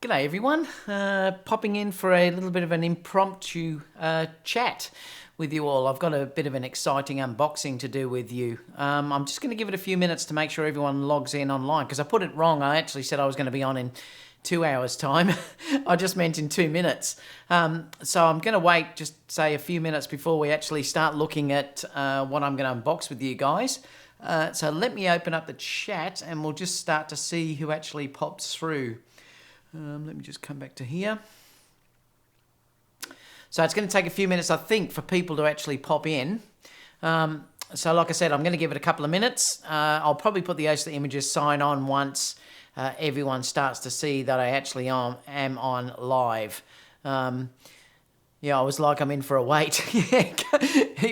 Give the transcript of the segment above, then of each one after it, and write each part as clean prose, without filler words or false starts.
G'day everyone, popping in for a little bit of an impromptu chat with you all. I've got a bit of an exciting unboxing to do with you. I'm just going to give it a few minutes to make sure everyone logs in online, because I put it wrong. I actually said I was going to be on in 2 hours time. I just meant in 2 minutes. So I'm going to wait just say a few minutes before we actually start looking at what I'm going to unbox with you guys. So let me open up the chat and we'll just start to see who actually pops through. Let me just come back to here. So it's going to take a few minutes, I think, for people to actually pop in. So like I said, I'm going to give it a couple of minutes. I'll probably put the Oastler Images sign on once everyone starts to see that I actually am on live. Yeah, I was like, I'm in for a wait.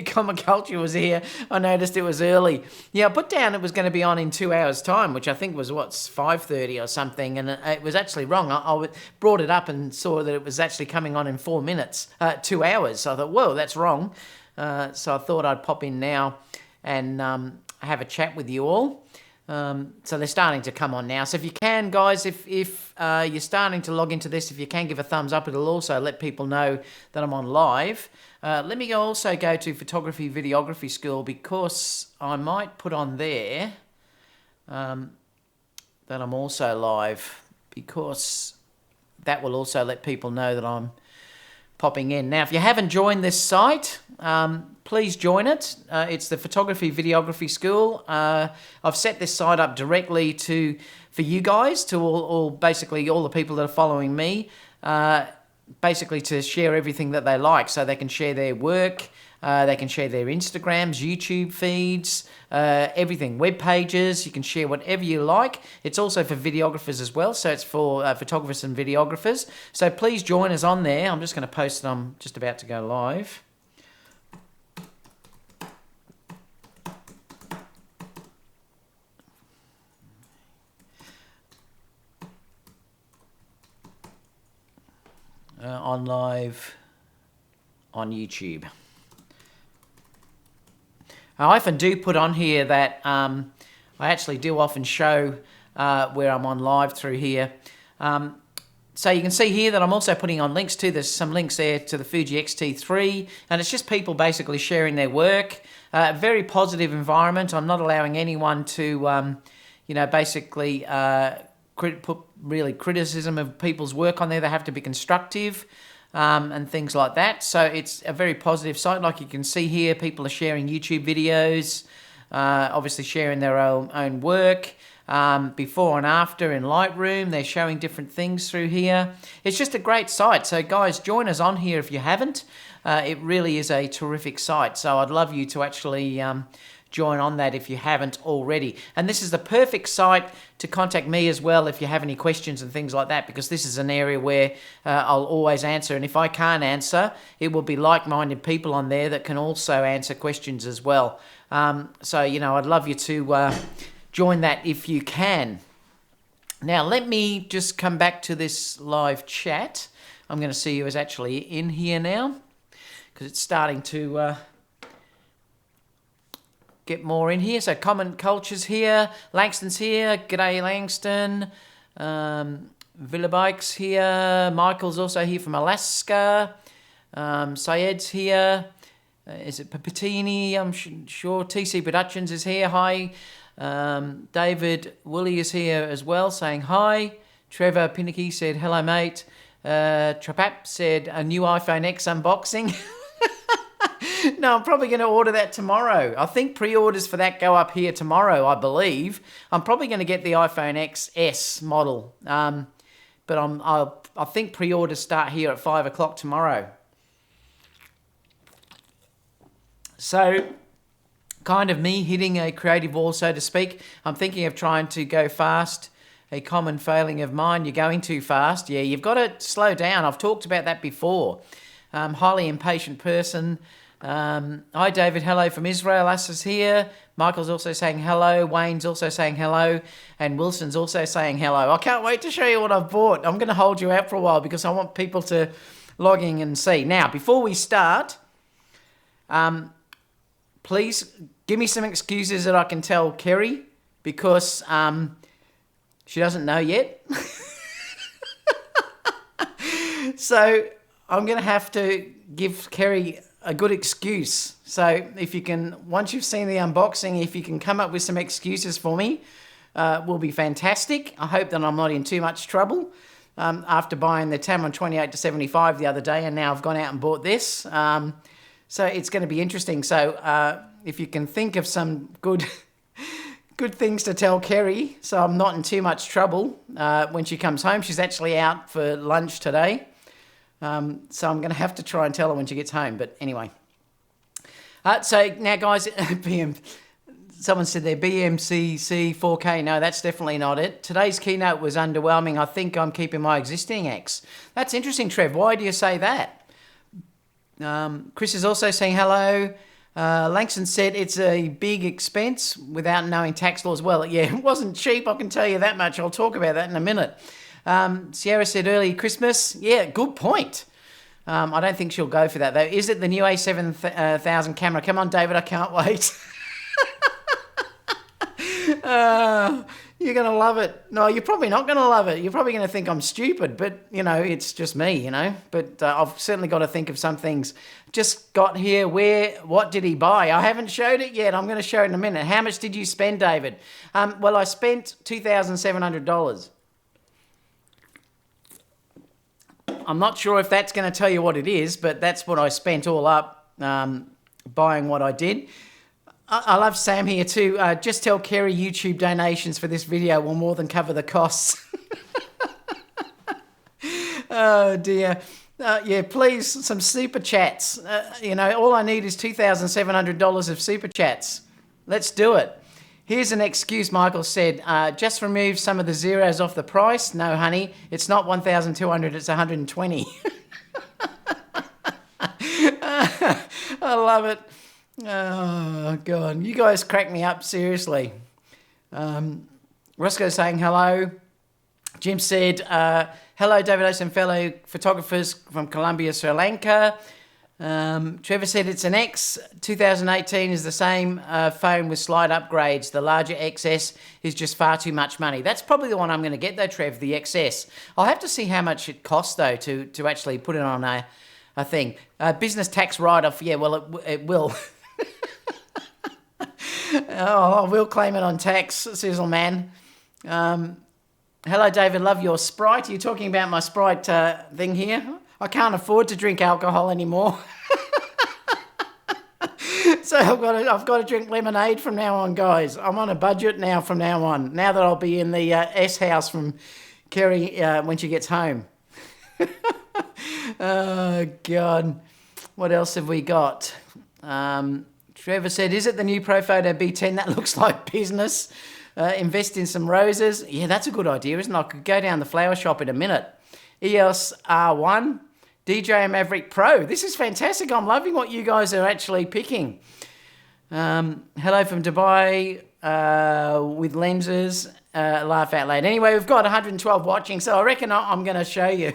Common Culture was here. I noticed it was early. Yeah, I put down it was going to be on in 2 hours' time, which I think was, 5:30 or something, and it was actually wrong. I brought it up and saw that it was actually coming on in 4 minutes, 2 hours. So I thought, whoa, that's wrong. So I thought I'd pop in now and have a chat with you all. So they're starting to come on now. So if you can, guys, if you're starting to log into this, if you can give a thumbs up, it'll also let people know that I'm on live. Let me also go to Photography Videography School, because I might put on there that I'm also live, because that will also let people know that I'm popping in. Now, if you haven't joined this site, please join it. It's the Photography Videography School. I've set this site up directly for you guys, to basically all the people that are following me, basically to share everything that they like, so they can share their work, they can share their Instagrams, YouTube feeds, everything, web pages. You can share whatever you like. It's also for videographers as well, so it's for photographers and videographers. So please join us on there. I'm just going to post it. I'm just about to go live. On live on YouTube. I often do put on here that I actually do often show where I'm on live through here. So you can see here that I'm also putting on links to, there's some links there to the Fuji X-T3, and it's just people basically sharing their work. Very positive environment. I'm not allowing anyone to, basically put really criticism of people's work on there. They have to be constructive and things like that. So it's a very positive site. Like you can see here, people are sharing YouTube videos, obviously sharing their own work, before and after in Lightroom. They're showing different things through here. It's just a great site. So guys, join us on here if you haven't. It really is a terrific site. So I'd love you to actually join on that if you haven't already. And this is the perfect site to contact me as well if you have any questions and things like that, because this is an area where I'll always answer. And if I can't answer, it will be like-minded people on there that can also answer questions as well. So, I'd love you to join that if you can. Now, let me just come back to this live chat. I'm going to see who is actually in here now, because it's starting to get more in here. So Common Culture's here, Langston's here, g'day Langston, Villa Bike's here, Michael's also here from Alaska, Syed's here, is it Papatini? I'm sure TC Productions is here, hi, David Woolley is here as well saying hi, Trevor Pinicky said hello mate, Trapap said a new iPhone X unboxing. No, I'm probably going to order that tomorrow. I think pre-orders for that go up here tomorrow, I believe. I'm probably going to get the iPhone XS model. But I think pre-orders start here at 5 o'clock tomorrow. So, kind of me hitting a creative wall, so to speak. I'm thinking of trying to go fast. A common failing of mine, you're going too fast. Yeah, you've got to slow down. I've talked about that before. Highly impatient person. Hi David, hello from Israel. Assa's here. Michael's also saying hello. Wayne's also saying hello. And Wilson's also saying hello. I can't wait to show you what I've bought. I'm going to hold you out for a while because I want people to log in and see. Now, before we start, please give me some excuses that I can tell Kerry, because she doesn't know yet. So I'm going to have to give Kerry a good excuse. So if you can, once you've seen the unboxing, if you can come up with some excuses for me, will be fantastic. I hope that I'm not in too much trouble after buying the Tamron 28 to 75 the other day, and now I've gone out and bought this. So it's going to be interesting. So if you can think of some good things to tell Kerry, so I'm not in too much trouble when she comes home. She's actually out for lunch today. So I'm going to have to try and tell her when she gets home. But anyway. So now, guys, someone said they're BMCC 4K. No, that's definitely not it. Today's keynote was underwhelming. I think I'm keeping my existing X. That's interesting, Trev. Why do you say that? Chris is also saying hello. Langston said it's a big expense without knowing tax laws. Well, yeah, it wasn't cheap, I can tell you that much. I'll talk about that in a minute. Sierra said early Christmas. Yeah, good point. I don't think she'll go for that, though. Is it the new A7000 camera? Come on, David, I can't wait. You're going to love it. No, you're probably not going to love it. You're probably going to think I'm stupid, but, you know, it's just me, you know. But I've certainly got to think of some things. Just got here. What did he buy? I haven't showed it yet. I'm going to show it in a minute. How much did you spend, David? Well, I spent $2,700. I'm not sure if that's going to tell you what it is, but that's what I spent all up buying what I did. I love Sam here too. Just tell Kerry YouTube donations for this video will more than cover the costs. Oh dear. Yeah, please, some super chats. You know, all I need is $2,700 of super chats. Let's do it. Here's an excuse, Michael said. Just remove some of the zeros off the price. No, honey, it's not 1,200, it's 120. I love it. Oh, God. You guys crack me up, seriously. Roscoe saying hello. Jim said, hello, David Oastler, fellow photographers from Colombia, Sri Lanka. Trevor said it's an X. 2018 is the same phone with slight upgrades. The larger XS is just far too much money. That's probably the one I'm going to get, though, Trev, the XS. I'll have to see how much it costs, though, to actually put it on a thing. Business tax write-off, yeah, well, it will. Oh, I will claim it on tax, Sizzle Man. Hello, David. Love your Sprite. Are you talking about my Sprite thing here? I can't afford to drink alcohol anymore. So I've got to drink lemonade from now on, guys. I'm on a budget now from now on. Now that I'll be in the S house from Kerry when she gets home. Oh, God. What else have we got? Trevor said, is it the new Profoto B10? That looks like business. Invest in some roses. Yeah, that's a good idea, isn't it? I could go down the flower shop in a minute. EOS R1. DJI Maverick Pro. This is fantastic. I'm loving what you guys are actually picking. Hello from Dubai with lenses. Laugh out loud. Anyway, we've got 112 watching, so I reckon I'm going to show you.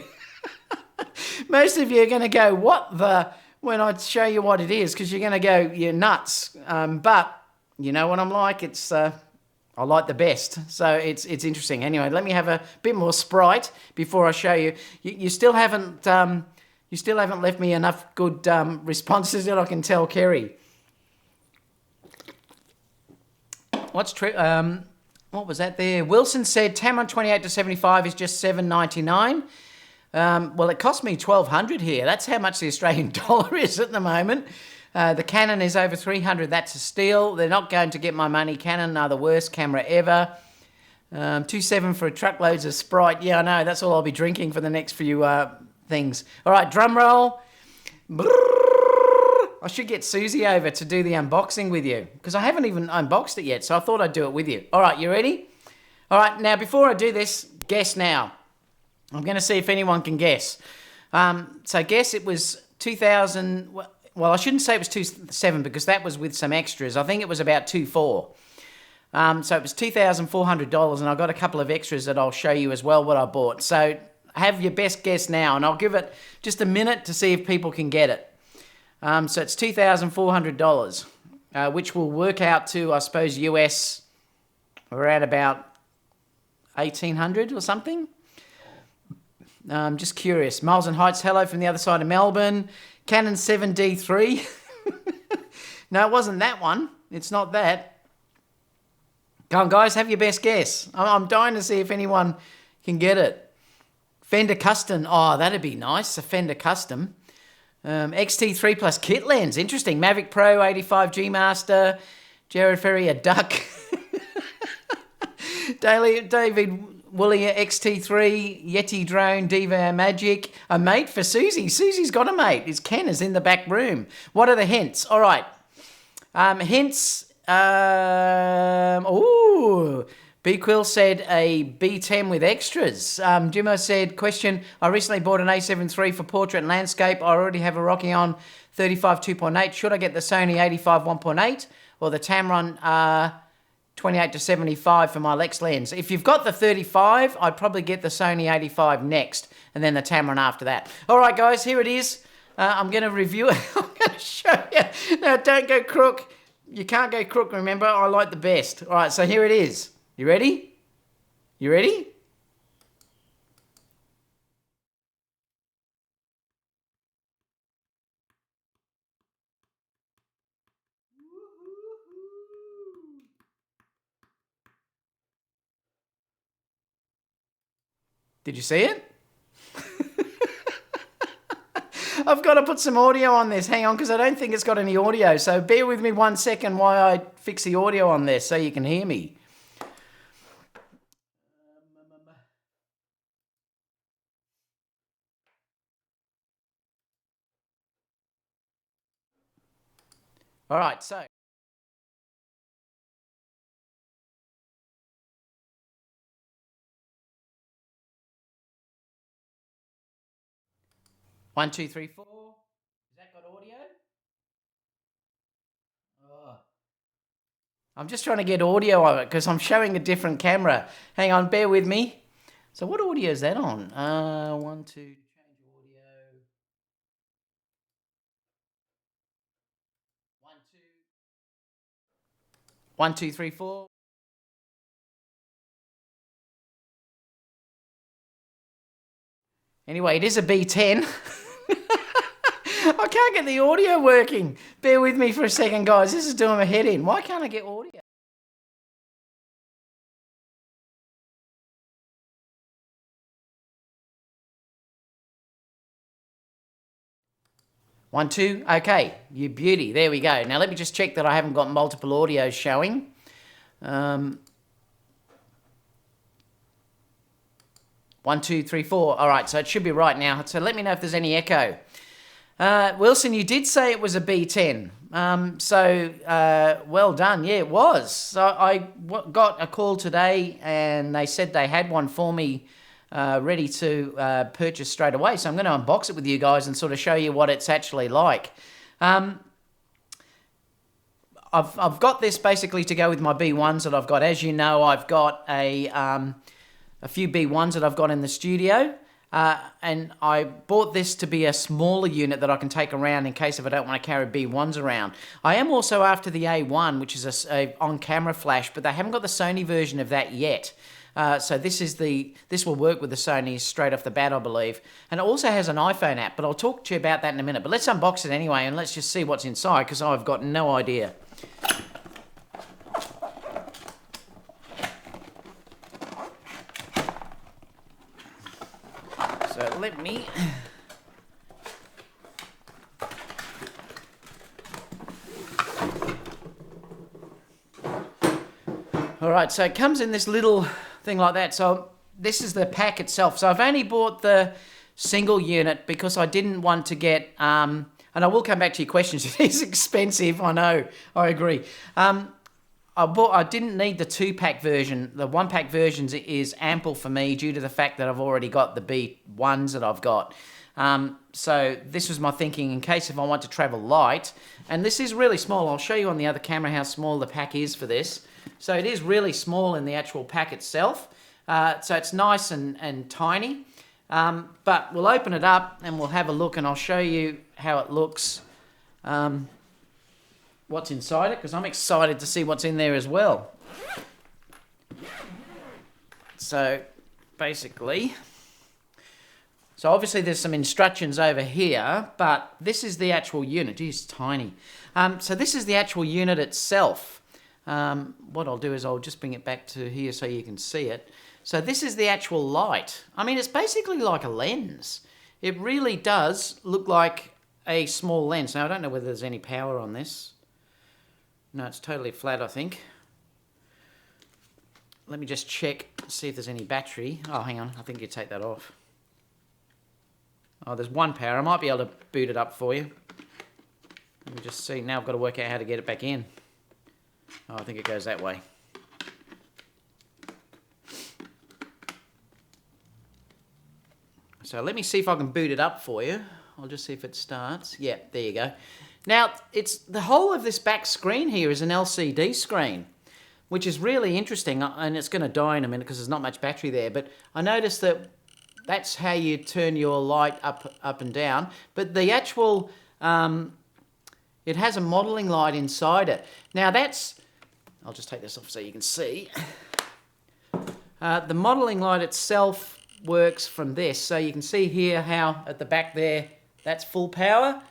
Most of you are going to go, what the... when I show you what it is, because you're going to go, you're nuts. But you know what I'm like. It's I like the best, so it's interesting. Anyway, let me have a bit more Sprite before I show you. You still haven't left me enough good responses that I can tell Kerry. What was that there? Wilson said Tamron 28 to 75 is just $7.99. Well, it cost me $1,200 here. That's how much the Australian dollar is at the moment. The Canon is over $300. That's a steal. They're not going to get my money. Canon are the worst camera ever. $2.7 for truckloads of Sprite. Yeah, I know. That's all I'll be drinking for the next few things. All right, drum roll. I should get Susie over to do the unboxing with you because I haven't even unboxed it yet, so I thought I'd do it with you. All right, you ready? All right, now before I do this, guess now. I'm going to see if anyone can guess. So guess it was 2,000... Well, I shouldn't say it was 2,700 because that was with some extras. I think it was about 2,400. So it was $2,400, and I got a couple of extras that I'll show you as well what I bought. So have your best guess now, and I'll give it just a minute to see if people can get it. So it's $2,400, which will work out to, I suppose, US around about 1,800 or something. Just curious. Miles and Heights, hello from the other side of Melbourne. Canon 7D3. No, it wasn't that one. It's not that. Come on, guys, have your best guess. I'm dying to see if anyone can get it. Fender Custom. Oh, that'd be nice. A Fender Custom. XT3 plus kit lens. Interesting. Mavic Pro 85G Master. Jared Ferry, a duck. David Woolley XT3, Yeti drone, Diva Magic. A mate for Susie. Susie's got a mate. His Ken is in the back room. What are the hints? All right. Hints. B Quill said a B10 with extras. Jimmo said, question, I recently bought an A7 III for portrait and landscape. I already have a Rockion 35 2.8. Should I get the Sony 85 1.8 or the Tamron 28 to 75 for my Lex lens? If you've got the 35, I'd probably get the Sony 85 next and then the Tamron after that. All right, guys, here it is. I'm going to review it. I'm going to show you. Now, don't go crook. You can't go crook, remember? I like the best. All right, so here it is. You ready? You ready? Did you see it? I've got to put some audio on this. Hang on, because I don't think it's got any audio. So bear with me 1 second while I fix the audio on this so you can hear me. All right, so. One, two, three, four. Has that got audio? Oh. I'm just trying to get audio of it because I'm showing a different camera. Hang on, bear with me. So what audio is that on? 1, 2, change audio. 1, 2. 1, 2, 3, 4. Anyway, it is a B10. I can't get the audio working. Bear with me for a second, guys. This is doing my head in. Why can't I get audio? One, two. Okay, you beauty. There we go. Now let me just check that I haven't got multiple audios showing. 1, 2, 3, 4. All right, so it should be right now. So let me know if there's any echo. Wilson, you did say it was a B10. Well done. Yeah, it was. So I got a call today and they said they had one for me ready to purchase straight away. So I'm going to unbox it with you guys and sort of show you what it's actually like. I've got this basically to go with my B1s that I've got. As you know, I've got a few B1s that I've got in the studio. And I bought this to be a smaller unit that I can take around in case if I don't want to carry B1s around. I am also after the A1, which is a on-camera flash, but they haven't got the Sony version of that yet. So this will work with the Sony straight off the bat, I believe. And it also has an iPhone app, but I'll talk to you about that in a minute. But let's unbox it anyway, and let's just see what's inside, because I've got no idea. So let me... All right, so it comes in this little thing like that. So this is the pack itself. So I've only bought the single unit because I didn't want to get... and I will come back to your questions. It is expensive, I know. I agree. I didn't need the 2-pack version. The 1-pack versions is ample for me due to the fact that I've already got the B1s that I've got. So this was my thinking in case if I want to travel light. And this is really small. I'll show you on the other camera how small the pack is for this. So it is really small in the actual pack itself. So it's nice and tiny. But we'll open it up and we'll have a look and I'll show you how it looks. What's inside it, because I'm excited to see what's in there as well. So basically So obviously there's some instructions over here, but this is the actual unit. Geez, it's tiny. So this is the actual unit itself. What I'll do is I'll just bring it back to here so you can see it. So this is the actual light. I mean, it's basically like a lens. It really does look like a small lens. Now, I don't know whether there's any power on this. No, it's totally flat, I think. Let me just check, see if there's any battery. Oh, hang on, I think you take that off. Oh, there's one power. I might be able to boot it up for you. Let me just see. Now I've got to work out how to get it back in. Oh, I think it goes that way. So let me see if I can boot it up for you. I'll just see if it starts. Yeah, there you go. Now, it's the whole of this back screen here is an LCD screen, which is really interesting, and it's going to die in a minute because there's not much battery there. But I noticed that that's how you turn your light up and down. But the actual, it has a modelling light inside it. Now that's, I'll just take this off so you can see. The modelling light itself works from this. So you can see here how at the back there, that's full power.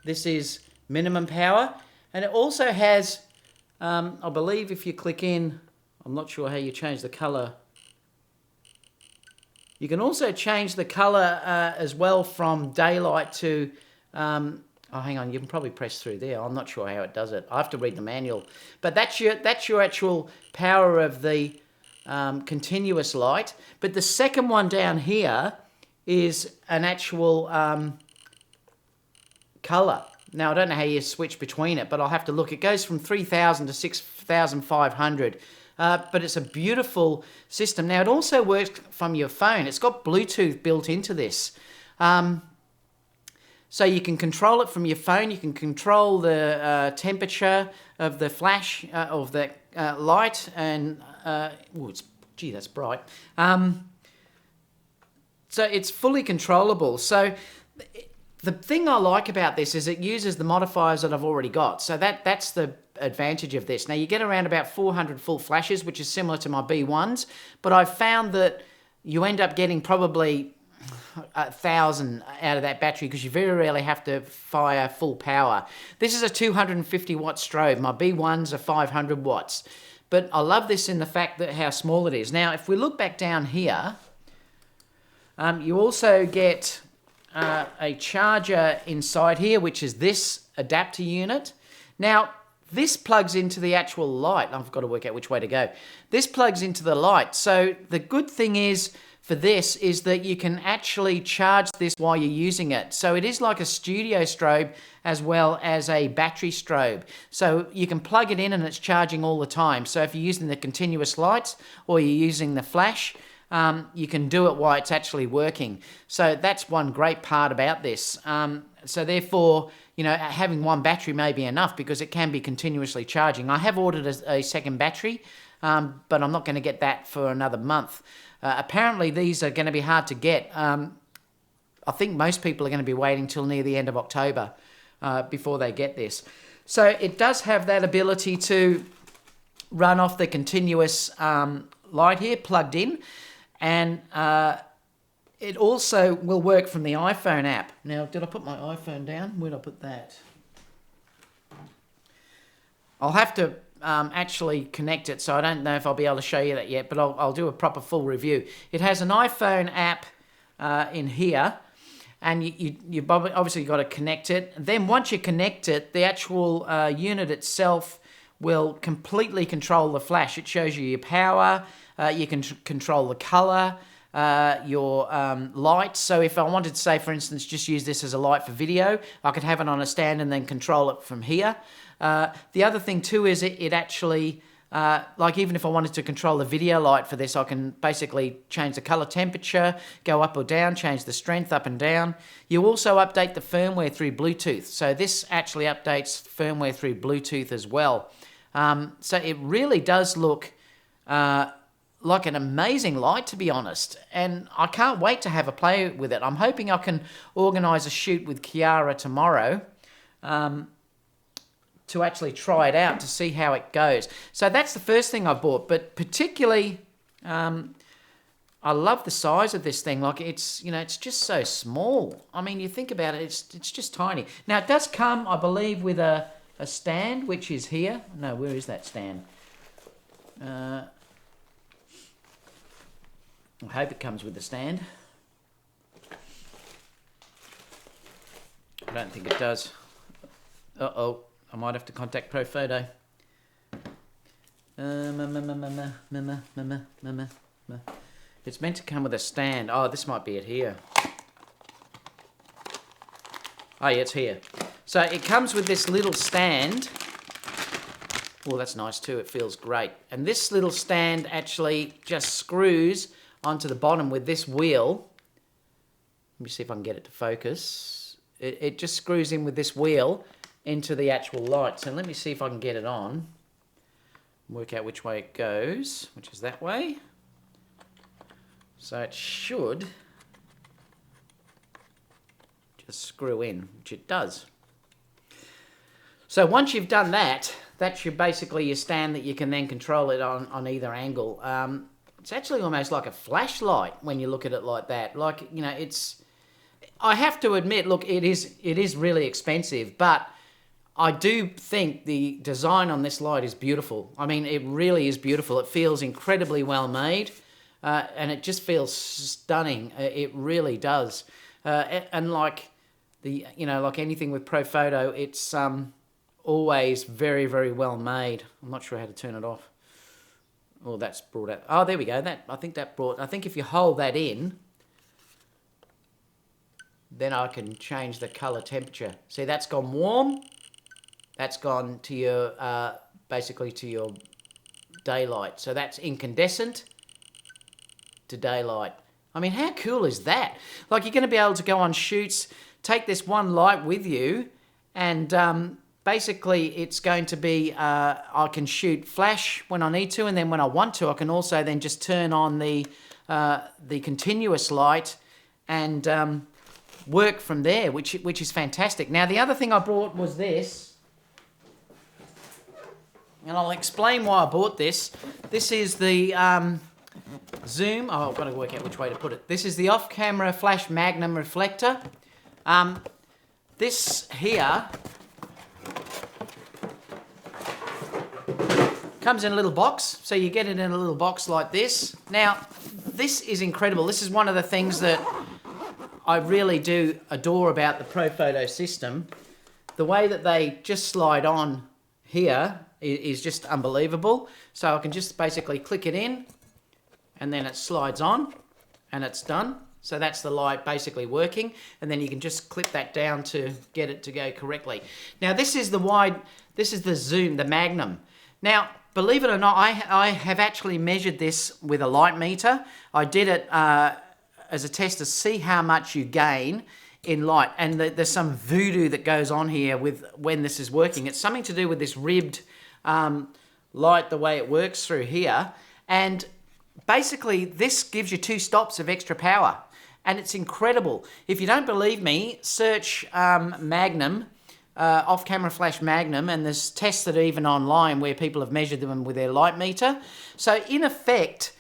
This is minimum power. And it also has, I believe if you click in, I'm not sure how you change the colour. You can also change the colour as well from daylight to, oh hang on, you can probably press through there. I'm not sure how it does it. I have to read the manual. But that's your actual power of the continuous light. But the second one down here is an actual colour. Now I don't know how you switch between it, but I'll have to look. It goes from 3,000 to 6,500. But it's a beautiful system. Now, it also works from your phone. It's got Bluetooth built into this. So you can control it from your phone. You can control the temperature of the flash, of the light. And, gee, that's bright. So it's fully controllable. So the thing I like about this is it uses the modifiers that I've already got. So that's the advantage of this. Now you get around about 400 full flashes, which is similar to my B1s, but I've found that you end up getting probably 1,000 out of that battery because you very rarely have to fire full power. This is a 250 watt strobe. My B1s are 500 watts, but I love this in the fact that how small it is. Now, if we look back down here, you also get a charger inside here, which is this adapter unit. Now, this plugs into the actual light. I've got to work out which way to go. This plugs into the light. So the good thing is for this is that you can actually charge this while you're using it. So it is like a studio strobe as well as a battery strobe. So you can plug it in and it's charging all the time. So if you're using the continuous lights or you're using the flash, you can do it while it's actually working. So that's one great part about this. So therefore, you know, having one battery may be enough because it can be continuously charging. I have ordered a second battery, but I'm not going to get that for another month. Apparently, these are going to be hard to get. I think most people are going to be waiting till near the end of October before they get this. So it does have that ability to run off the continuous light here, plugged in. And it also will work from the iPhone app. Now, did I put my iPhone down? Where did I put that? I'll have to actually connect it, so I don't know if I'll be able to show you that yet, but I'll do a proper full review. It has an iPhone app in here, and you obviously got to connect it. Then once you connect it, the actual unit itself will completely control the flash. It shows you your power, you can control the color, your light. So if I wanted to say, for instance, just use this as a light for video, I could have it on a stand and then control it from here. The other thing too is it actually, like even if I wanted to control the video light for this, I can basically change the color temperature, go up or down, change the strength up and down. You also update the firmware through Bluetooth. So this actually updates firmware through Bluetooth as well. So it really does look like an amazing light, to be honest, and I can't wait to have a play with it. I'm hoping I can organise a shoot with Kiara tomorrow to actually try it out to see how it goes. So that's the first thing I bought, but particularly I love the size of this thing. Like it's, it's just so small. I mean, you think about it, it's just tiny. Now it does come, I believe, with a stand, which is here. No, where is that stand? I hope it comes with the stand. I don't think it does. Uh-oh, I might have to contact Profoto. It's meant to come with a stand. Oh, this might be it here. Oh, yeah, it's here. So it comes with this little stand. Oh, that's nice too. It feels great. And this little stand actually just screws onto the bottom with this wheel. Let me see if I can get it to focus. It just screws in with this wheel into the actual light. So let me see if I can get it on. Work out which way it goes, which is that way. So it should just screw in, which it does. So once you've done that, that's basically your stand that you can then control it on either angle. It's actually almost like a flashlight when you look at it like that. Like, I have to admit, look, it is really expensive, but I do think the design on this light is beautiful. I mean, it really is beautiful. It feels incredibly well made. And it just feels stunning. It really does. And like like anything with Profoto, it's always very, very well made. I'm not sure how to turn it off. Oh, that's brought out. Oh, there we go. I think if you hold that in, then I can change the color temperature. See, that's gone warm. That's gone to your basically to your daylight. So that's incandescent to daylight. I mean, how cool is that? Like, you're going to be able to go on shoots, take this one light with you, and basically it's going to be, I can shoot flash when I need to, and then when I want to, I can also then just turn on the continuous light and work from there, which is fantastic. Now, the other thing I bought was this, and I'll explain why I bought this. This is the zoom. Oh, I've got to work out which way to put it. This is the off-camera flash magnum reflector. This here comes in a little box, so you get it in a little box like this. Now, this is incredible. This is one of the things that I really do adore about the Profoto system. The way that they just slide on here is just unbelievable. So I can just basically click it in, and then it slides on, and it's done. So that's the light basically working, and then you can just clip that down to get it to go correctly. Now this is the zoom, the Magnum. Now, believe it or not, I have actually measured this with a light meter. I did it as a test to see how much you gain in light, and there's some voodoo that goes on here with when this is working. It's something to do with this ribbed light, the way it works through here, and basically this gives you 2 stops of extra power, and it's incredible. If you don't believe me, search Magnum, off-camera flash Magnum, and there's tests that are even online where people have measured them with their light meter. So in effect,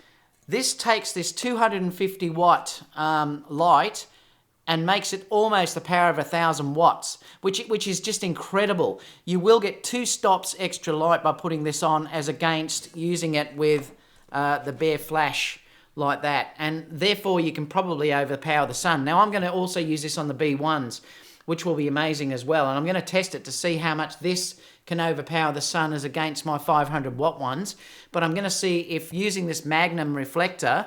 this takes this 250 watt light and makes it almost the power of 1,000 watts, which is just incredible. You will get 2 stops extra light by putting this on as against using it with the bare flash like that, and therefore you can probably overpower the sun. Now I'm going to also use this on the B10s, which will be amazing as well, and I'm going to test it to see how much this can overpower the sun as against my 500 watt ones. But I'm going to see if using this Magnum reflector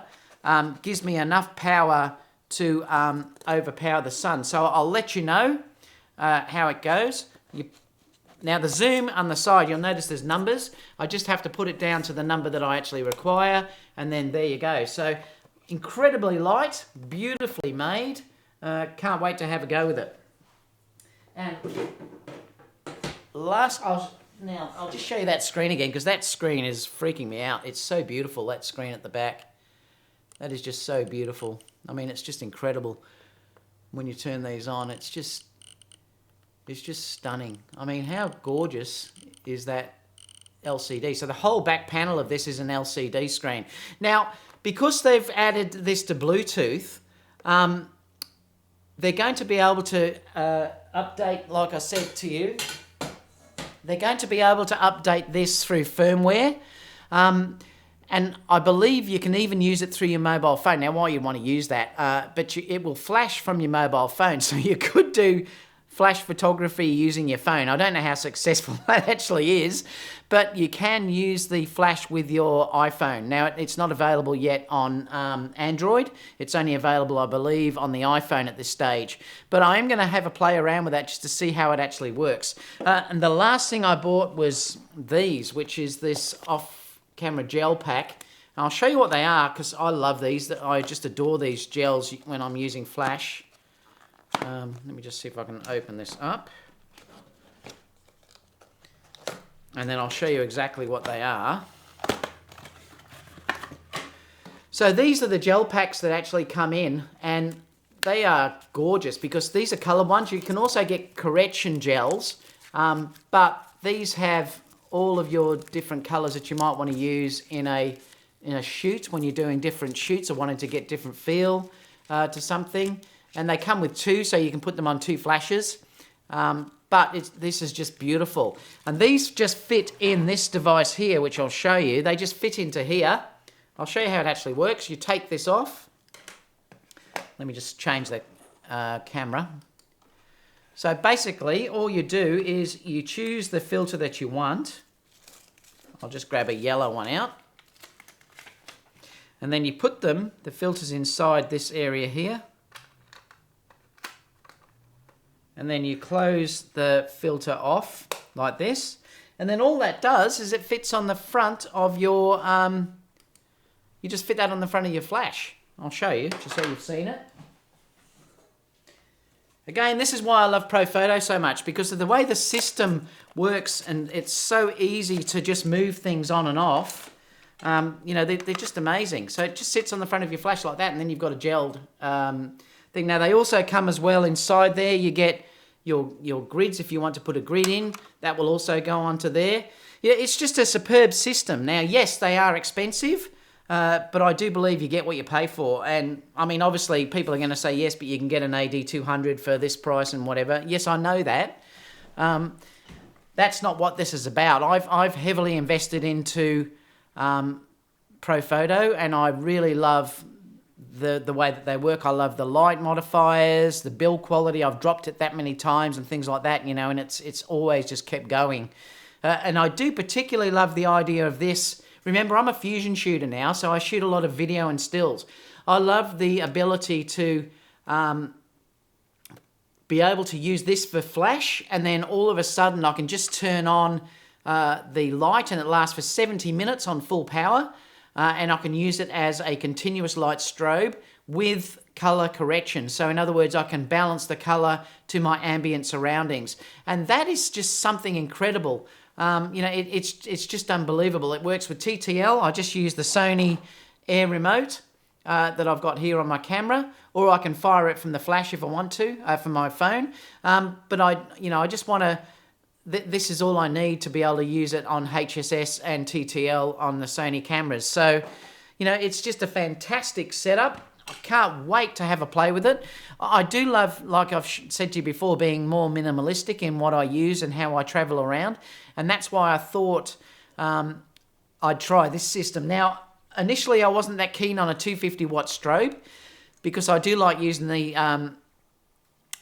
gives me enough power to overpower the sun. So I'll let you know how it goes. Now the zoom on the side, you'll notice there's numbers. I just have to put it down to the number that I actually require, and then there you go. So incredibly light, beautifully made. Can't wait to have a go with it. And now I'll just show you that screen again, because that screen is freaking me out. It's so beautiful, that screen at the back. That is just so beautiful. I mean, it's just incredible when you turn these on. It's just stunning. I mean, how gorgeous is that LCD? So the whole back panel of this is an LCD screen. Now, because they've added this to Bluetooth, they're going to be able to update, like I said to you, they're going to be able to update this through firmware. And I believe you can even use it through your mobile phone. Now, why you want to use that, but it will flash from your mobile phone. So you could do flash photography using your phone. I don't know how successful that actually is, but you can use the flash with your iPhone. Now, it's not available yet on Android. It's only available, I believe, on the iPhone at this stage. But I am going to have a play around with that just to see how it actually works. And the last thing I bought was these, which is this off-camera gel pack. And I'll show you what they are because I love these. I just adore these gels when I'm using flash. Let me just see if I can open this up. And then I'll show you exactly what they are. So these are the gel packs that actually come in, and they are gorgeous because these are coloured ones. You can also get correction gels, but these have all of your different colours that you might want to use in a shoot when you're doing different shoots or wanting to get different feel to something. And they come with two, so you can put them on two flashes. But this is just beautiful. And these just fit in this device here, which I'll show you. They just fit into here. I'll show you how it actually works. You take this off. Let me just change the camera. So basically, all you do is you choose the filter that you want. I'll just grab a yellow one out. And then you put the filters inside this area here. And then you close the filter off like this. And then all that does is it fits on the front of your, you just fit that on the front of your flash. I'll show you, just so you've seen it. Again, this is why I love Profoto so much, because of the way the system works, and it's so easy to just move things on and off. You know, they're just amazing. So it just sits on the front of your flash like that, and then you've got a gelled thing. Now, they also come as well inside there. You get your grids if you want to put a grid in. That will also go onto there. Yeah, it's just a superb system. Now, yes, they are expensive, but I do believe you get what you pay for. And, I mean, obviously, people are going to say, yes, but you can get an AD200 for this price and whatever. Yes, I know that. That's not what this is about. I've heavily invested into Profoto, and I really love the way that they work. I love the light modifiers, the build quality. I've dropped it that many times and things like that, you know, and it's always just kept going. And I do particularly love the idea of this. Remember, I'm a fusion shooter now, so I shoot a lot of video and stills. I love the ability to be able to use this for flash, and then all of a sudden I can just turn on the light, and it lasts for 70 minutes on full power. And I can use it as a continuous light strobe with color correction. So in other words, I can balance the color to my ambient surroundings. And that is just something incredible. You know, it's just unbelievable. It works with TTL. I just use the Sony Air remote that I've got here on my camera, or I can fire it from the flash if I want to, from my phone. But I just want to, this is all I need to be able to use it on HSS and TTL on the Sony cameras. So, you know, it's just a fantastic setup. I can't wait to have a play with it. I do love, like I've said to you before, being more minimalistic in what I use and how I travel around. And that's why I thought I'd try this system. Now, initially I wasn't that keen on a 250 watt strobe because I do like using the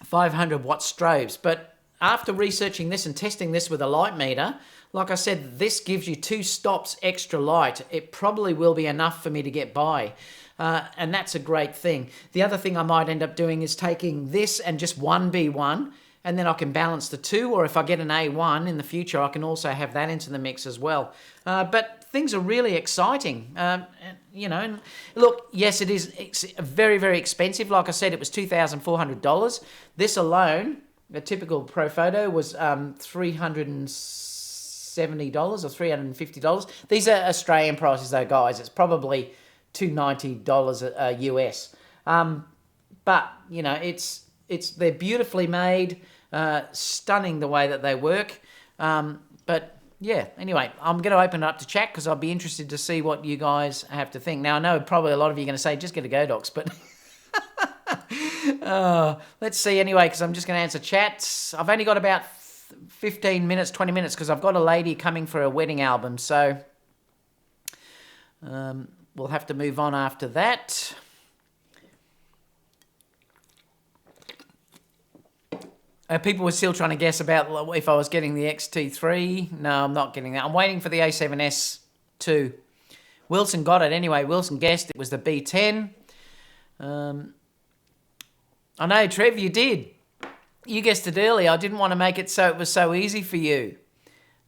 500 watt strobes. But after researching this and testing this with a light meter, like I said, this gives you 2 stops extra light. It probably will be enough for me to get by. And that's a great thing. The other thing I might end up doing is taking this and just one B1, and then I can balance the 2, or if I get an A1 in the future, I can also have that into the mix as well. But things are really exciting. You know, and look, yes, it is very, very expensive. Like I said, it was $2,400. This alone, a typical Profoto, was $370 or $350. These are Australian prices though, guys. It's probably $290 US. But, you know, they're beautifully made, stunning the way that they work. But, yeah, anyway, I'm going to open it up to chat because I'll be interested to see what you guys have to think. Now, I know probably a lot of you are going to say, just get a Godox, but let's see anyway, because I'm just going to answer chats. I've only got about 15 minutes, 20 minutes, because I've got a lady coming for a wedding album, so we'll have to move on after that. People were still trying to guess about if I was getting the XT3. No, I'm not getting that. I'm waiting for the A7S II. Wilson got it anyway. Wilson guessed it was the B10. I know, Trev, you did. You guessed it early. I didn't want to make it so it was so easy for you.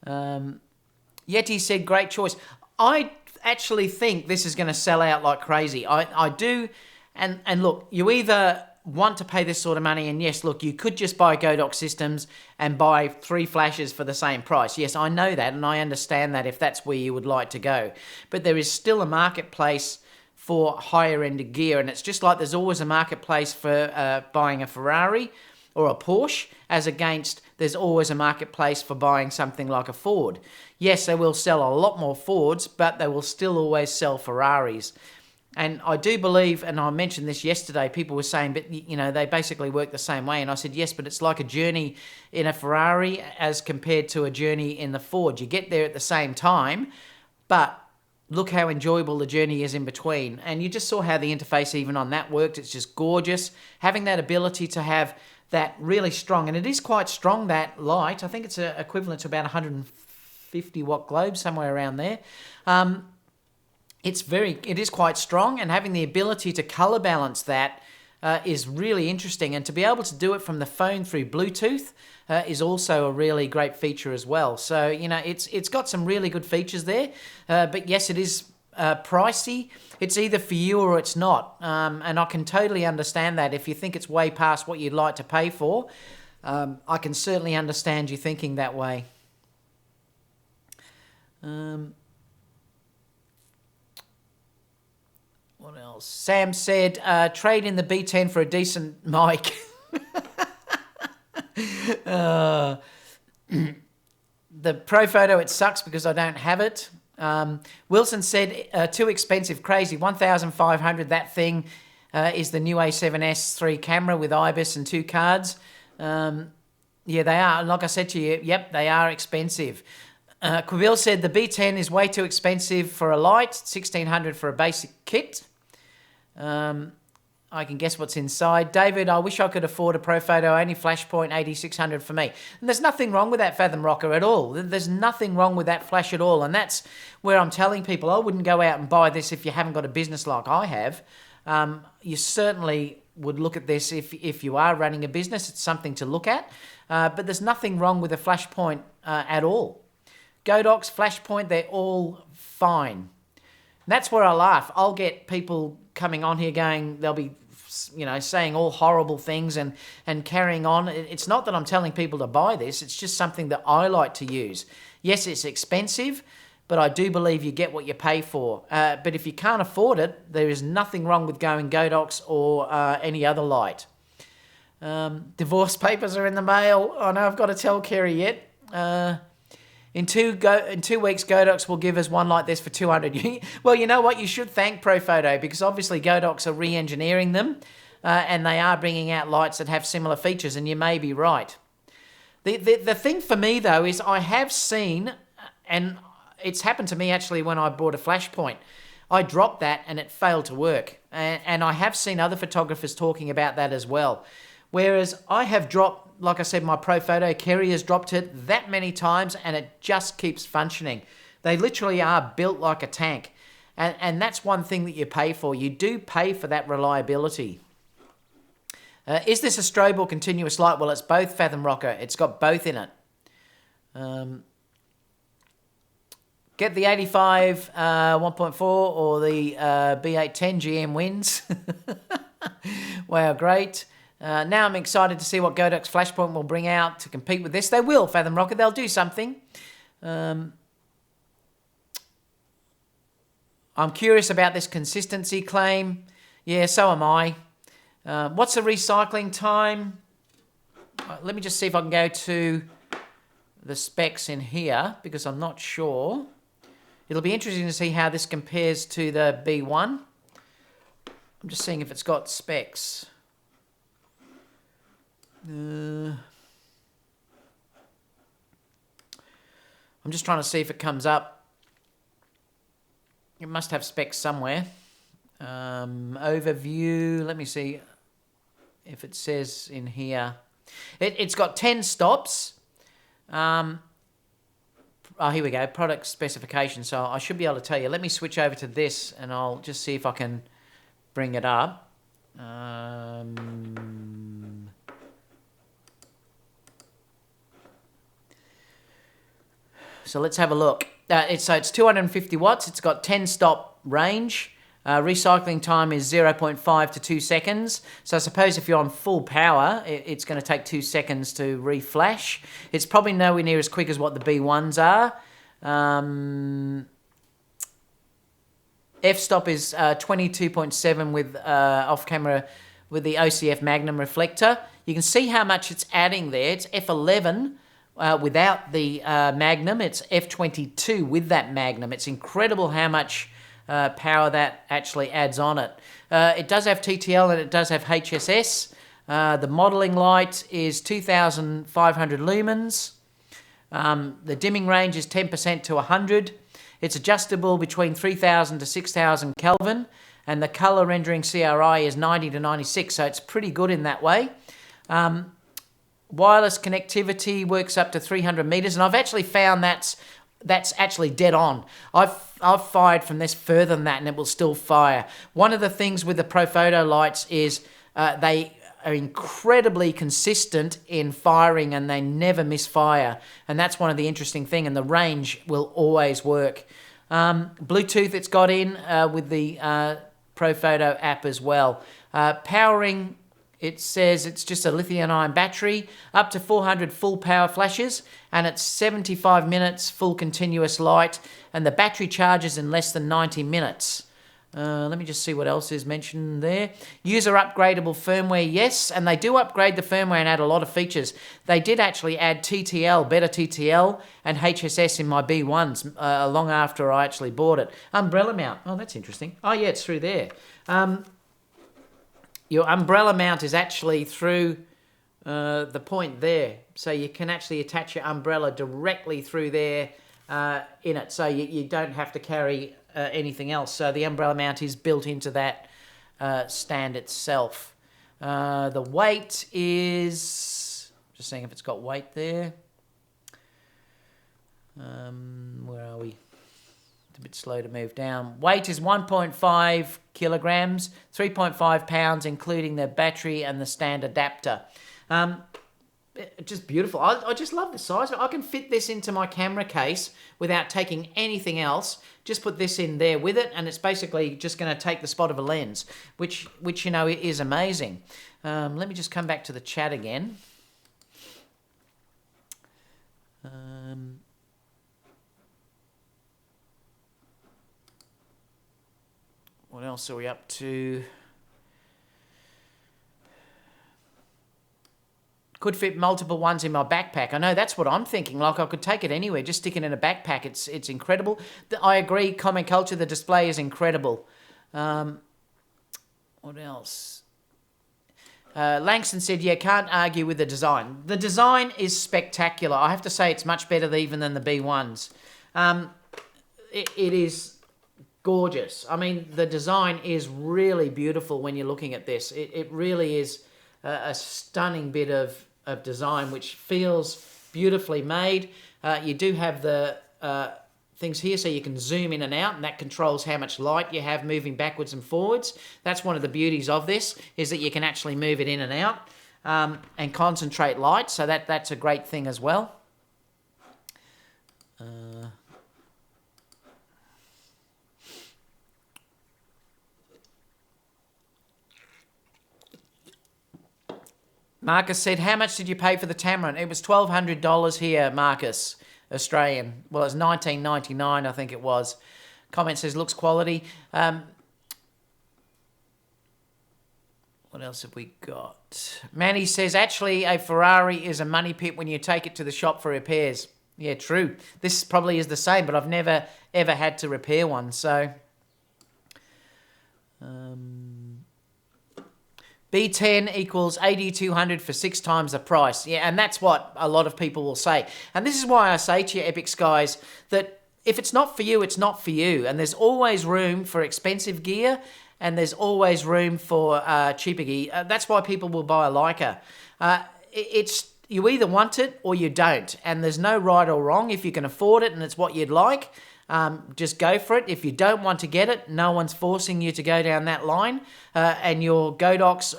Yeti said, great choice. I actually think this is going to sell out like crazy. I do. And look, you either want to pay this sort of money, and yes, look, you could just buy Godox systems and buy 3 flashes for the same price. Yes, I know that, and I understand that if that's where you would like to go. But there is still a marketplace for higher end gear, and it's just like there's always a marketplace for buying a Ferrari or a Porsche, as against there's always a marketplace for buying something like a Ford. Yes, they will sell a lot more Fords, but they will still always sell Ferraris. And I do believe, and I mentioned this yesterday, people were saying, but you know, they basically work the same way. And I said, yes, but it's like a journey in a Ferrari as compared to a journey in the Ford. You get there at the same time, but look how enjoyable the journey is in between. And you just saw how the interface even on that worked. It's just gorgeous. Having that ability to have that really strong, and it is quite strong, that light. I think it's equivalent to about 150 watt globe, somewhere around there. It is quite strong, and having the ability to color balance that is really interesting. And to be able to do it from the phone through Bluetooth is also a really great feature as well. So, you know, it's got some really good features there. But yes, it is pricey. It's either for you or it's not. And I can totally understand that. If you think it's way past what you'd like to pay for, I can certainly understand you thinking that way. What else? Sam said, trade in the B10 for a decent mic. The Profoto, it sucks because I don't have it. Wilson said, too expensive, crazy, 1,500. That thing is the new A7S III camera with IBIS and 2 cards. Yeah, they are. Like I said to you, yep, they are expensive. Quaville said the B10 is way too expensive for a light, 1,600 for a basic kit. I can guess what's inside. David, I wish I could afford a Profoto, only flashpoint, 8,600 for me. And there's nothing wrong with that Fathom Rocker at all. There's nothing wrong with that flash at all. And that's where I'm telling people, I wouldn't go out and buy this if you haven't got a business like I have. You certainly would look at this if you are running a business. It's something to look at. But there's nothing wrong with a flashpoint at all. Godox, flashpoint, they're all fine. That's where I laugh. I'll get people coming on here going, they'll be, you know, saying all horrible things and carrying on. It's not that I'm telling people to buy this. It's just something that I like to use. Yes, it's expensive, but I do believe you get what you pay for. But if you can't afford it, there is nothing wrong with going Godox or any other light. Divorce papers are in the mail. I know I've got to tell Kerry yet. In 2 weeks, Godox will give us one like this for 200. Well, you know what? You should thank Profoto, because obviously Godox are re-engineering them and they are bringing out lights that have similar features, and you may be right. The thing for me, though, is I have seen, and it's happened to me actually when I bought a flashpoint. I dropped that and it failed to work. And I have seen other photographers talking about that as well. Whereas I have dropped, like I said, my Profoto, Kerry has dropped it that many times and it just keeps functioning. They literally are built like a tank. And that's one thing that you pay for. You do pay for that reliability. Is this a strobe or continuous light? Well, it's both, Fathom Rocker. It's got both in it. Get the 85 1.4 or the B810 GM wins. Wow, great. Now I'm excited to see what Godox Flashpoint will bring out to compete with this. They will, Fathom Rocket. They'll do something. I'm curious about this consistency claim. Yeah, so am I. What's the recycling time? Let me just see if I can go to the specs in here because I'm not sure. It'll be interesting to see how this compares to the B1. I'm just seeing if it's got specs. I'm just trying to see if it comes up. It must have specs somewhere. Overview, let me see if it says in here. It's got 10 stops. Here we go, product specification. So I should be able to tell you. Let me switch over to this and I'll just see if I can bring it up. So let's have a look. It's 250 watts. It's got 10 stop range. Recycling time is 0.5 to 2 seconds. So I suppose if you're on full power, it's going to take 2 seconds to reflash. It's probably nowhere near as quick as what the B1s are. F-stop is 22.7 with off-camera with the OCF Magnum reflector. You can see how much it's adding there. It's F11 without the Magnum. It's F22 with that Magnum. It's incredible how much power that actually adds on it. It does have TTL and it does have HSS. The modelling light is 2,500 lumens. The dimming range is 10% to 100. It's adjustable between 3,000 to 6,000 Kelvin. And the colour rendering CRI is 90 to 96, so it's pretty good in that way. Wireless connectivity works up to 300 metres, and I've actually found that's actually dead on. I've fired from this further than that and it will still fire. One of the things with the Profoto lights is they are incredibly consistent in firing and they never misfire. And that's one of the interesting things, and the range will always work. Bluetooth it's got in with the Profoto app as well. Powering, it says it's just a lithium-ion battery, up to 400 full power flashes, and it's 75 minutes full continuous light, and the battery charges in less than 90 minutes. Let me just see what else is mentioned there. User upgradable firmware, yes, and they do upgrade the firmware and add a lot of features. They did actually add TTL, better TTL, and HSS in my B1s long after I actually bought it. Umbrella mount, oh, that's interesting. Oh, yeah, it's through there. Your umbrella mount is actually through the point there. So you can actually attach your umbrella directly through there in it. So you don't have to carry anything else. So the umbrella mount is built into that stand itself. The weight is... Just seeing if it's got weight there. Where are we? It's a bit slow to move down. Weight is 1.5 kilograms, 3.5 pounds, including the battery and the stand adapter. Just beautiful. I just love the size. I can fit this into my camera case without taking anything else. Just put this in there with it, and it's basically just going to take the spot of a lens, which you know is amazing. Let me just come back to the chat again. What else are we up to? Could fit multiple ones in my backpack. I know that's what I'm thinking. Like I could take it anywhere, just stick it in a backpack. It's incredible. I agree. Comment culture. The display is incredible. What else? Langston said, "Yeah, can't argue with the design. The design is spectacular. I have to say, it's much better even than the B1s. It is." Gorgeous. I mean, the design is really beautiful when you're looking at this. It really is a stunning bit of design, which feels beautifully made. You do have the things here so you can zoom in and out, and that controls how much light you have moving backwards and forwards. That's one of the beauties of this, is that you can actually move it in and out and concentrate light, so that's a great thing as well. Marcus said, how much did you pay for the Tamron? It was $1,200 here, Marcus, Australian. Well, it was $19.99, I think it was. Comment says, looks quality. What else have we got? Manny says, actually, a Ferrari is a money pit when you take it to the shop for repairs. Yeah, true. This probably is the same, but I've never ever had to repair one. So B10 equals 8200 for 6 times the price. Yeah, and that's what a lot of people will say. And this is why I say to you, Epic Skies, that if it's not for you, it's not for you. And there's always room for expensive gear, and there's always room for cheaper gear. That's why people will buy a Leica. It's you either want it or you don't, and there's no right or wrong. If you can afford it and it's what you'd like, just go for it. If you don't want to get it, no one's forcing you to go down that line, and your Godox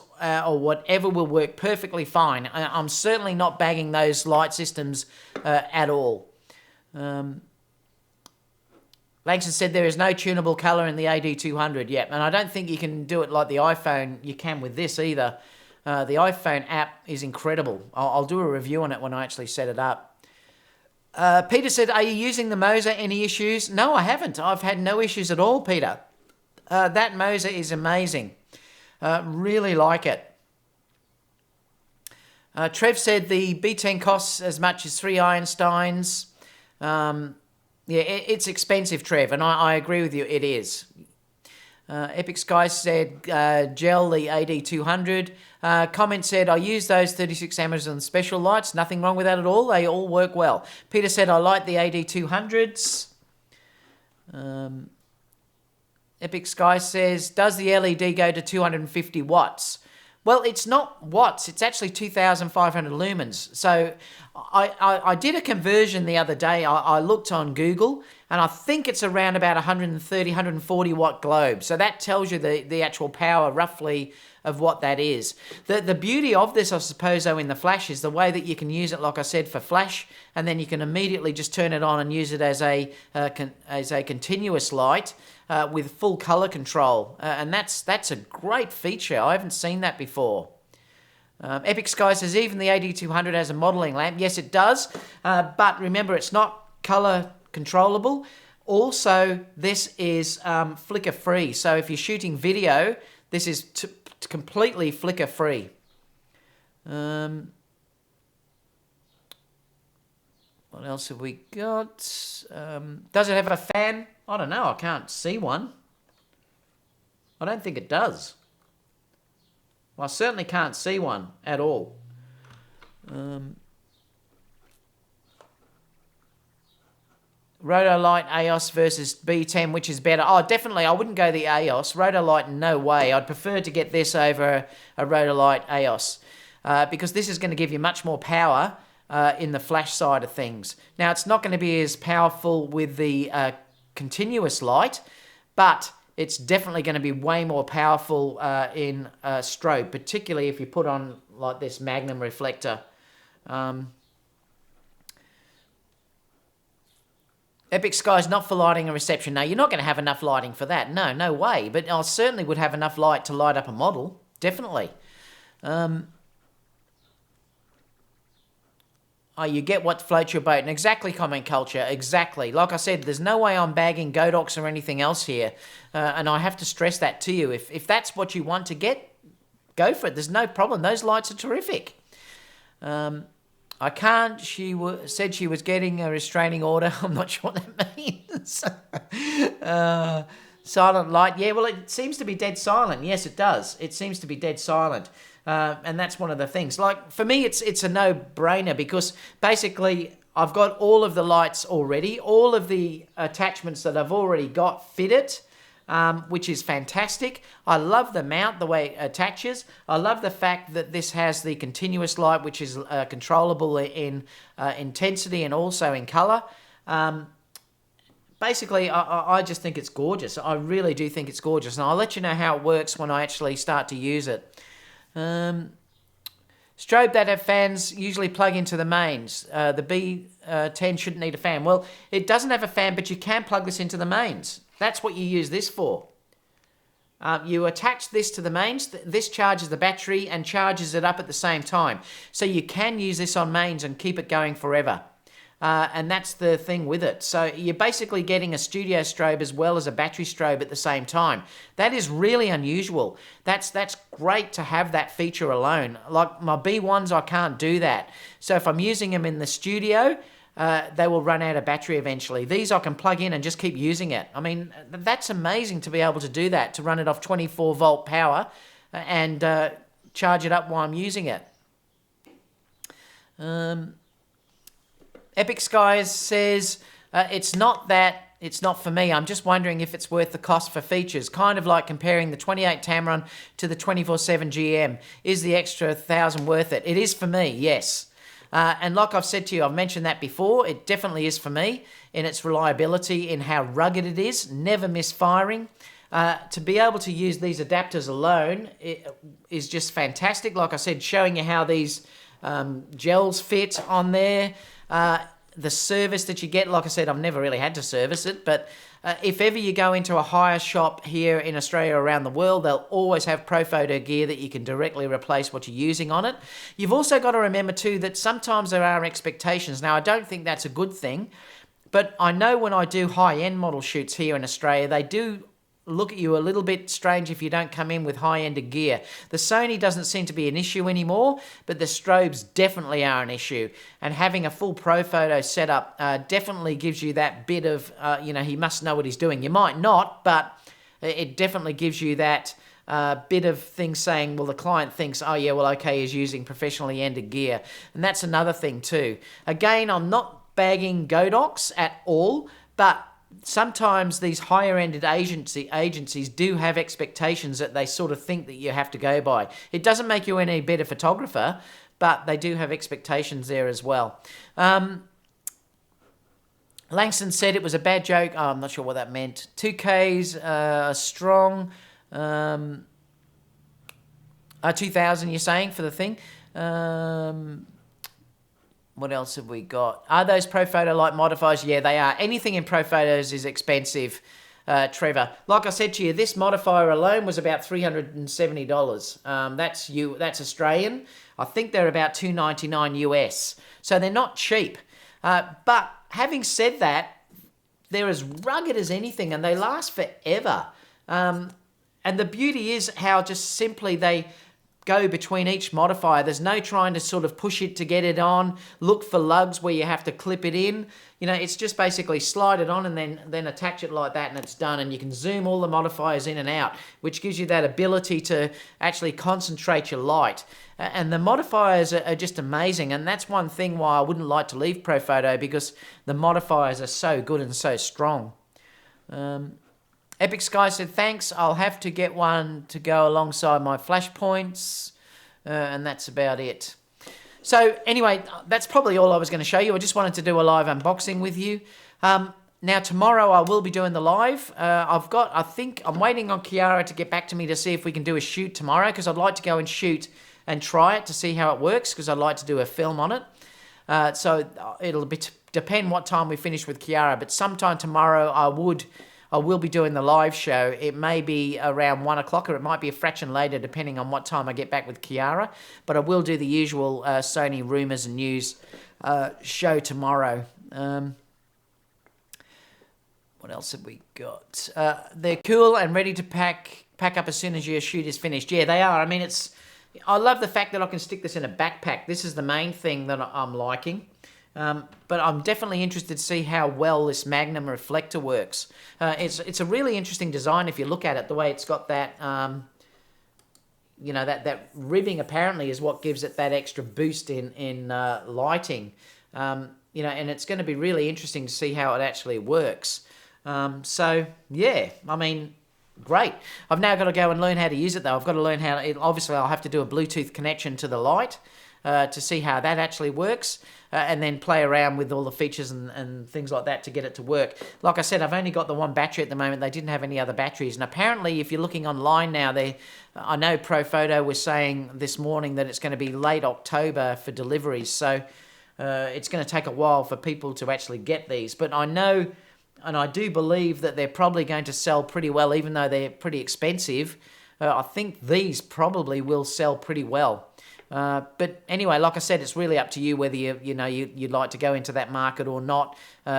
or whatever will work perfectly fine. I'm certainly not bagging those light systems at all. Langston said there is no tunable colour in the AD200 yet, and I don't think you can do it like the iPhone you can with this either. The iPhone app is incredible. I'll do a review on it when I actually set it up. Peter said, are you using the Moser? Any issues? No, I haven't. I've had no issues at all, Peter. That Moser is amazing. Really like it. Trev said the B10 costs as much as 3 Einsteins. Yeah, it's expensive, Trev, and I agree with you, it is. Epic Sky said, gel the AD200. Comment said, I use those 36 Amazon special lights. Nothing wrong with that at all. They all work well. Peter said, I like the AD200s. Epic Sky says, does the LED go to 250 watts? Well, it's not watts. It's actually 2,500 lumens. So I did a conversion the other day. I looked on Google, and I think it's around about 130, 140 watt globe. So that tells you the actual power roughly of what that is. The beauty of this, I suppose, though, in the flash is the way that you can use it, like I said, for flash, and then you can immediately just turn it on and use it as a continuous light with full color control. And that's a great feature. I haven't seen that before. Epic Sky says even the AD200 has a modeling lamp. Yes, it does. But remember, it's not color controllable. Also, this is flicker free. So if you're shooting video, this is completely flicker free. What else have we got? Does it have a fan? I don't know. I can't see one. I don't think it does. Well, I certainly can't see one at all. Rotolight EOS versus B10, which is better? Oh, definitely. I wouldn't go the EOS. Rotolight, no way. I'd prefer to get this over a Rotolight EOS because this is going to give you much more power in the flash side of things. Now, it's not going to be as powerful with the continuous light, but it's definitely going to be way more powerful in strobe, particularly if you put on like this Magnum reflector. Epic Sky's not for lighting a reception. No, you're not going to have enough lighting for that. No, no way. But I certainly would have enough light to light up a model. Definitely. Oh, you get what floats your boat. And exactly, Comment Culture. Exactly. Like I said, there's no way I'm bagging Godox or anything else here. And I have to stress that to you. If that's what you want to get, go for it. There's no problem. Those lights are terrific. I can't. She said she was getting a restraining order. I'm not sure what that means. Silent light. Yeah, well, it seems to be dead silent. Yes, it does. It seems to be dead silent. And that's one of the things. Like, for me, it's a no-brainer because basically I've got all of the lights already, all of the attachments that I've already got fitted, which is fantastic. I love the mount, the way it attaches. I love the fact that this has the continuous light, which is controllable in intensity and also in color. Basically, I just think it's gorgeous. I really do think it's gorgeous. And I'll let you know how it works when I actually start to use it. Strobe that have fans usually plug into the mains. The B10 shouldn't need a fan. Well, it doesn't have a fan, but you can plug this into the mains. That's what you use this for. You attach this to the mains. This charges the battery and charges it up at the same time. So you can use this on mains and keep it going forever. And that's the thing with it. So you're basically getting a studio strobe as well as a battery strobe at the same time. That is really unusual. That's great to have that feature alone. Like my B1s, I can't do that. So if I'm using them in the studio, they will run out of battery eventually. These I can plug in and just keep using it. I mean, that's amazing to be able to do that, to run it off 24-volt power and charge it up while I'm using it. Epic Skies says, it's not for me. I'm just wondering if it's worth the cost for features. Kind of like comparing the 28 Tamron to the 24/7 GM. Is the extra 1,000 worth it? It is for me, yes. And like I've said to you, I've mentioned that before, it definitely is for me in its reliability, in how rugged it is, never misfiring. To be able to use these adapters alone is just fantastic. Like I said, showing you how these gels fit on there. The service that you get, like I said, I've never really had to service it, but if ever you go into a hire shop here in Australia or around the world, they'll always have Profoto gear that you can directly replace what you're using on it. You've also got to remember too that sometimes there are expectations. Now, I don't think that's a good thing, but I know when I do high-end model shoots here in Australia, they do look at you a little bit strange if you don't come in with high-end gear. The Sony doesn't seem to be an issue anymore, but the strobes definitely are an issue. And having a full Profoto setup definitely gives you that bit of, he must know what he's doing. You might not, but it definitely gives you that bit of things saying, well, the client thinks, oh yeah, well, okay, he's using professionally ended gear. And that's another thing too. Again, I'm not bagging Godox at all, but sometimes these higher-ended agencies do have expectations that they sort of think that you have to go by. It doesn't make you any better photographer, but they do have expectations there as well. Langston said it was a bad joke. Oh, I'm not sure what that meant. 2Ks strong. 2,000 you're saying for the thing. What else have we got? Are those Profoto light modifiers? Yeah, they are. Anything in Profotos is expensive, Trevor. Like I said to you, this modifier alone was about $370. That's Australian. I think they're about $299 US. So they're not cheap. But having said that, they're as rugged as anything and they last forever. And the beauty is how just simply they go between each modifier. There's no trying to sort of push it to get it on, look for lugs where you have to clip it in. You know, it's just basically slide it on and then attach it like that and it's done. And you can zoom all the modifiers in and out, which gives you that ability to actually concentrate your light. And the modifiers are just amazing. And that's one thing why I wouldn't like to leave Profoto, because the modifiers are so good and so strong. Epic Sky said, thanks, I'll have to get one to go alongside my flash points. And that's about it. So anyway, that's probably all I was going to show you. I just wanted to do a live unboxing with you. Now tomorrow I will be doing the live. I think I'm waiting on Kiara to get back to me to see if we can do a shoot tomorrow, because I'd like to go and shoot and try it to see how it works, because I'd like to do a film on it. So it'll depend what time we finish with Kiara, but sometime tomorrow I will be doing the live show. It may be around 1 o'clock or it might be a fraction later depending on what time I get back with Kiara. But I will do the usual Sony rumours and news show tomorrow. What else have we got? They're cool and ready to pack up as soon as your shoot is finished. Yeah, they are. I mean, I love the fact that I can stick this in a backpack. This is the main thing that I'm liking. But I'm definitely interested to see how well this Magnum reflector works. It's a really interesting design if you look at it. The way it's got that, that ribbing apparently is what gives it that extra boost in lighting. And it's going to be really interesting to see how it actually works. So yeah, I mean, great. I've now got to go and learn how to use it though. I've got to learn obviously I'll have to do a Bluetooth connection to the light. To see how that actually works, and then play around with all the features and things like that to get it to work. Like I said, I've only got the one battery at the moment. They didn't have any other batteries. And apparently, if you're looking online now, I know Profoto was saying this morning that it's going to be late October for deliveries. So it's going to take a while for people to actually get these. But I know, and I do believe that they're probably going to sell pretty well, even though they're pretty expensive. I think these probably will sell pretty well. But anyway, like I said, it's really up to you whether you'd like to go into that market or not,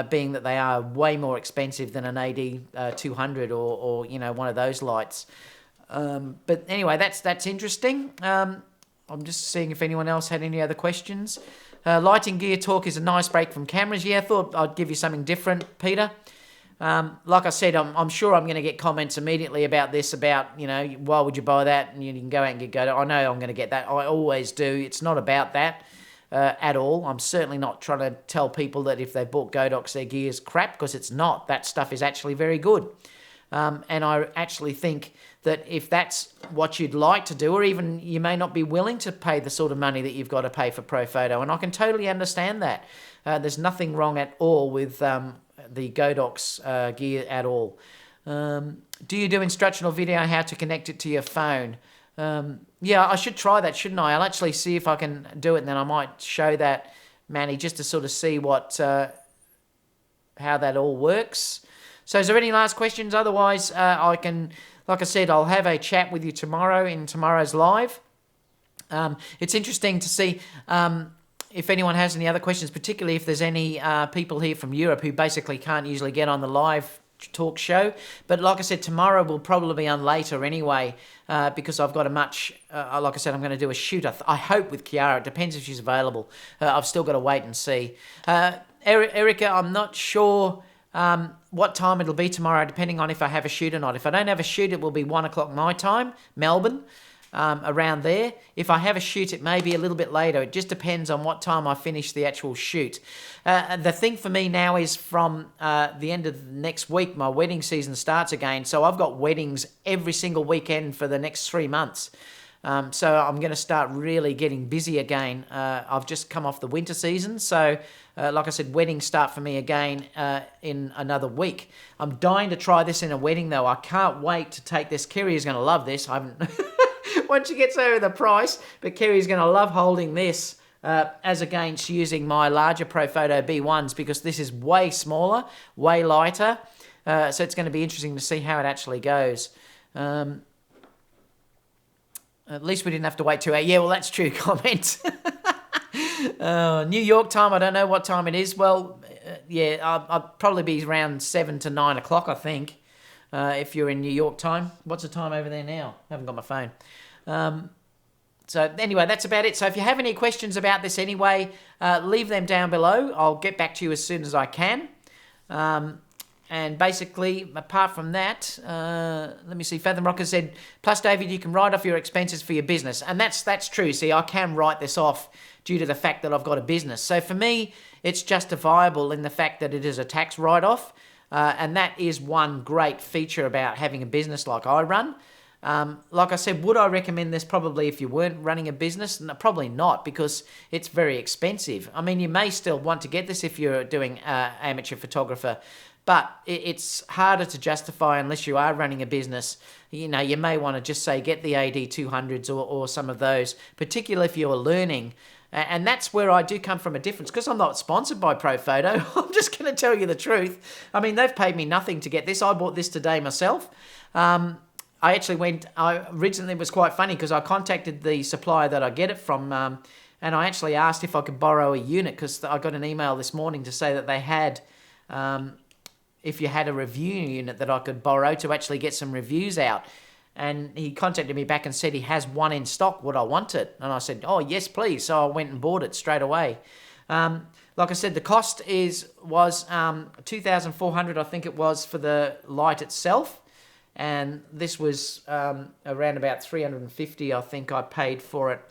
being that they are way more expensive than an AD 200 or one of those lights. But anyway, that's interesting. I'm just seeing if anyone else had any other questions. Lighting gear talk is a nice break from cameras. Yeah, I thought I'd give you something different, Peter. Like I said, I'm sure I'm going to get comments immediately about this, about, why would you buy that? And you can go out and get Godox. I know I'm going to get that. I always do. It's not about that at all. I'm certainly not trying to tell people that if they bought Godox, their gear is crap, because it's not. That stuff is actually very good. And I actually think that if that's what you'd like to do, or even you may not be willing to pay the sort of money that you've got to pay for Profoto, and I can totally understand that. There's nothing wrong at all with the Godox gear at all. Do you do instructional video on how to connect it to your phone? Yeah, I should try that, shouldn't I? I'll actually see if I can do it, and then I might show that, Manny, just to sort of see how that all works. So is there any last questions? Otherwise, I can, like I said, I'll have a chat with you tomorrow in tomorrow's live. It's interesting to see if anyone has any other questions, particularly if there's any people here from Europe who basically can't usually get on the live talk show. But like I said, tomorrow will probably be on later anyway, because I've got a much, like I said, I'm going to do a shoot, I hope, with Kiara. It depends if she's available. I've still got to wait and see. Erica, I'm not sure what time it'll be tomorrow, depending on if I have a shoot or not. If I don't have a shoot, it will be 1 o'clock my time, Melbourne, around there. If I have a shoot, it may be a little bit later. It just depends on what time I finish the actual shoot. The thing for me now is from the end of next week, my wedding season starts again. So I've got weddings every single weekend for the next 3 months. So I'm going to start really getting busy again. I've just come off the winter season, so like I said, weddings start for me again in another week. I'm dying to try this in a wedding, though. I can't wait to take this. Kerry is going to love this. I haven't once she gets over the price, but Kerry's going to love holding this as against using my larger Profoto B10s, because this is way smaller, way lighter. So it's going to be interesting to see how it actually goes. At least we didn't have to wait 2 hours. Yeah, well, that's true. Comment. New York time, I don't know what time it is. Well, yeah, I'll probably be around 7 to 9 o'clock, I think, if you're in New York time. What's the time over there now? I haven't got my phone. So anyway, that's about it. So if you have any questions about this anyway, leave them down below. I'll get back to you as soon as I can. And basically, apart from that, let me see, Fathom Rocker said, plus, David, you can write off your expenses for your business. And that's true. See, I can write this off due to the fact that I've got a business. So for me, it's justifiable in the fact that it is a tax write-off. And that is one great feature about having a business like I run. Like I said, would I recommend this probably if you weren't running a business? No, probably not, because it's very expensive. I mean, you may still want to get this if you're doing amateur photographer, but it's harder to justify unless you are running a business. You know, you may want to just say get the AD200s or some of those, particularly if you're learning. And that's where I do come from a difference, because I'm not sponsored by Profoto. I'm just going to tell you the truth. I mean, they've paid me nothing to get this. I bought this today myself. I originally, it was quite funny because I contacted the supplier that I get it from, and I actually asked if I could borrow a unit, because I got an email this morning to say that they had, if you had a review unit that I could borrow to actually get some reviews out. And he contacted me back and said he has one in stock. Would I want it? And I said, oh, yes, please. So I went and bought it straight away. Like I said, the cost was $2,400, I think it was, for the light itself. And this was around about $350, I think I paid for it.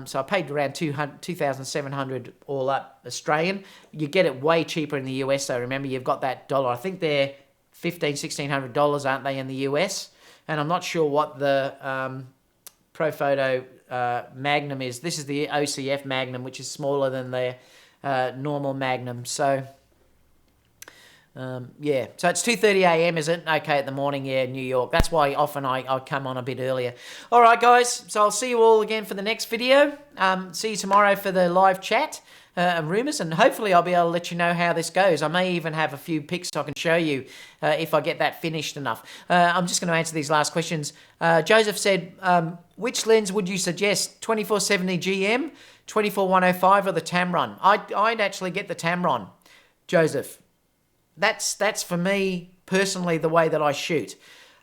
So I paid around $2,700 all up Australian. You get it way cheaper in the US, though. Remember, you've got that dollar. I think they're $1,600, aren't they, in the US? And I'm not sure what the Profoto Magnum is. This is the OCF Magnum, which is smaller than their normal Magnum. So, yeah. So it's 2:30 a.m., is it? Okay, at the morning, yeah, New York. That's why often I come on a bit earlier. All right, guys. So I'll see you all again for the next video. See you tomorrow for the live chat. Rumours, and hopefully I'll be able to let you know how this goes. I may even have a few pics I can show you if I get that finished enough. I'm just going to answer these last questions. Joseph said, which lens would you suggest, 2470 GM, 24105 or the Tamron? I'd actually get the Tamron, Joseph. That's for me personally the way that I shoot.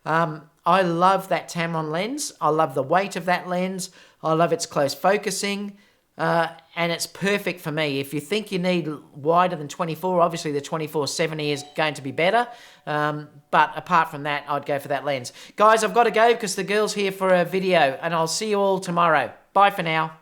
I love that Tamron lens. I love the weight of that lens. I love its close focusing. and it's perfect for me. If you think you need wider than 24, obviously the 24-70 is going to be better. But apart from that, I'd go for that lens. Guys, I've got to go because the girl's here for a video, and I'll see you all tomorrow. Bye for now.